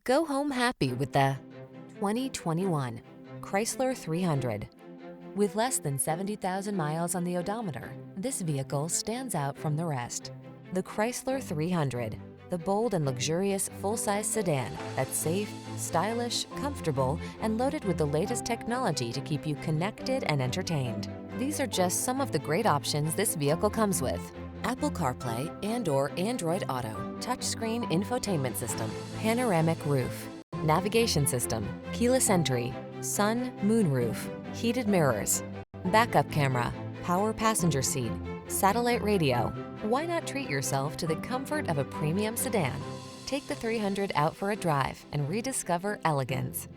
Go home happy with the 2021 Chrysler 300. With less than 70,000 miles on the odometer, this vehicle stands out from the rest. The Chrysler 300, the bold and luxurious full-size sedan that's safe, stylish, comfortable, and loaded with the latest technology to keep you connected and entertained. These are just some of the great options this vehicle comes with: Apple CarPlay and/or Android Auto, touchscreen infotainment system, panoramic roof, navigation system, keyless entry, sun, moonroof, heated mirrors, backup camera, power passenger seat, satellite radio. Why not treat yourself to the comfort of a premium sedan? Take the 300 out for a drive and rediscover elegance.